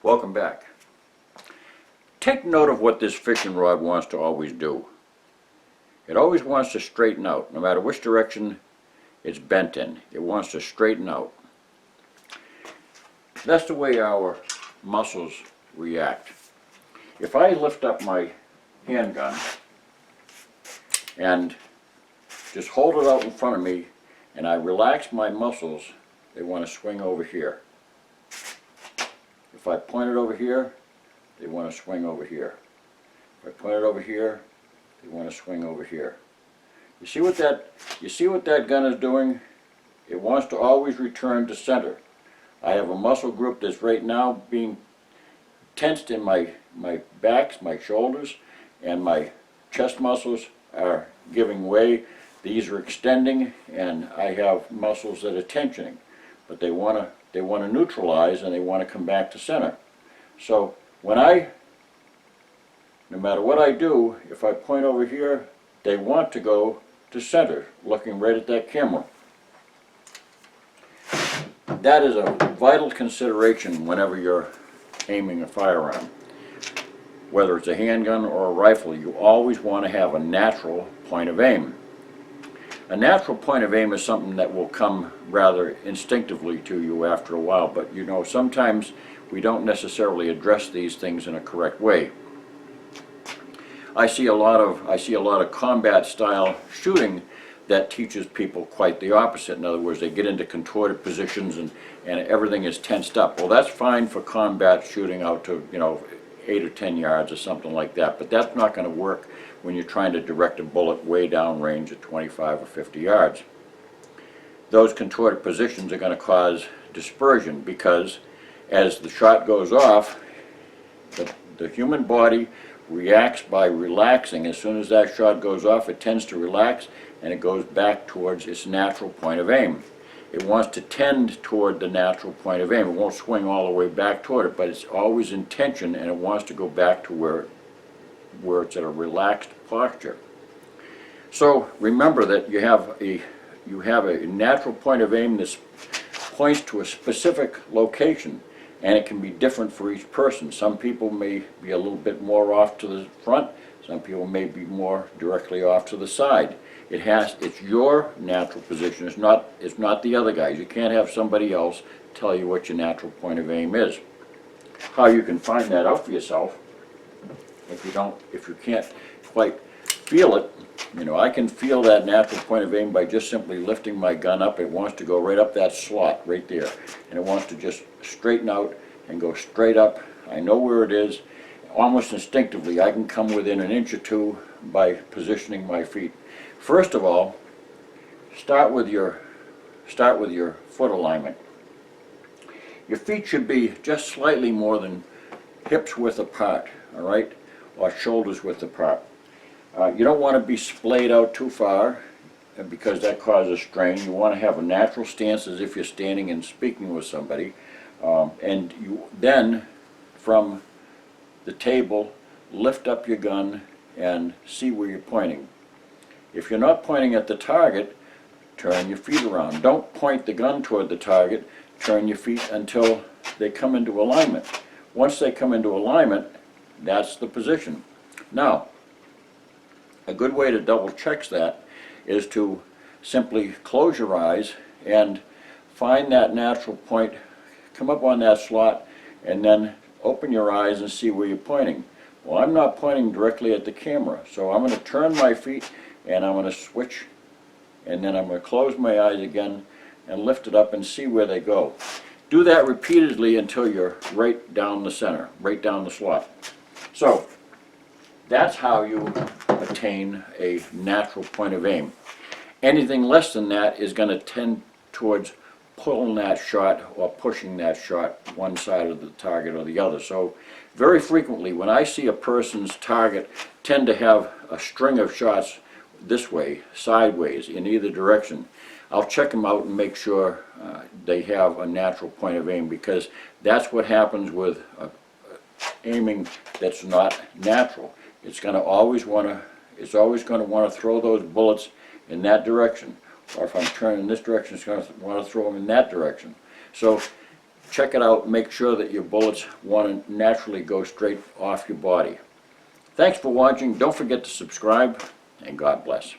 Welcome back. Take note of what this fishing rod wants to always do. It always wants to straighten out, no matter which direction it's bent in. It wants to straighten out. That's the way our muscles react. If I lift up my handgun and just hold it out in front of me and I relax my muscles, they want to swing over here. If I point it over here, they want to swing over here. If I point it over here, they want to swing over here. You see what that gun is doing? It wants to always return to center. I have a muscle group that's right now being tensed in my backs, my shoulders, and my chest muscles are giving way. These are extending, and I have muscles that are tensioning, but they want to neutralize and they want to come back to center. So when no matter what I do, if I point over here, they want to go to center, looking right at that camera. That is a vital consideration whenever you're aiming a firearm. Whether it's a handgun or a rifle, you always want to have a natural point of aim. A natural point of aim is something that will come rather instinctively to you after a while, but you know, sometimes we don't necessarily address these things in a correct way. I see a lot of combat style shooting that teaches people quite the opposite. In other words, they get into contorted positions and everything is tensed up. Well, that's fine for combat shooting out to, 8 or 10 yards or something like that, but that's not going to work when you're trying to direct a bullet way down range at 25 or 50 yards. Those contorted positions are going to cause dispersion because as the shot goes off, the human body reacts by relaxing. As soon as that shot goes off, it tends to relax and it goes back towards its natural point of aim. It wants to tend toward the natural point of aim. It won't swing all the way back toward it, but it's always in tension and it wants to go back to where it's at a relaxed posture. So remember that you have a natural point of aim that points to a specific location, and it can be different for each person. Some people may be a little bit more off to the front, some people may be more directly off to the side. It's your natural position. It's not the other guys. You can't have somebody else tell you what your natural point of aim is. How you can find that out for yourself, if you can't quite feel it, I can feel that natural point of aim by just simply lifting my gun up. It wants to go right up that slot right there, and it wants to just straighten out and go straight up. I know where it is. Almost instinctively, I can come within an inch or two by positioning my feet. First of all, start with your foot alignment. Your feet should be just slightly more than hips width apart, all right, or shoulders width apart. You don't want to be splayed out too far because that causes strain. You want to have a natural stance as if you're standing and speaking with somebody, and you then from the table lift up your gun and see where you're pointing. If you're not pointing at the target, turn your feet around. Don't point the gun toward the target. Turn your feet until they come into alignment. Once they come into alignment, that's the position. Now, a good way to double check that is to simply close your eyes and find that natural point, come up on that slot, and then open your eyes and see where you're pointing. Well, I'm not pointing directly at the camera, so I'm going to turn my feet and I'm going to switch, and then I'm going to close my eyes again and lift it up and see where they go. Do that repeatedly until you're right down the center, right down the slot. So that's how you attain a natural point of aim. Anything less than that is going to tend towards pulling that shot or pushing that shot one side of the target or the other. So very frequently when I see a person's target tend to have a string of shots this way, sideways, in either direction, I'll check them out and make sure they have a natural point of aim, because that's what happens with aiming that's not natural. It's always going to want to throw those bullets in that direction, or if I'm turning in this direction, it's going to want to throw them in that direction. So check it out and make sure that your bullets want to naturally go straight off your body. Thanks for watching. Don't forget to subscribe, and God bless.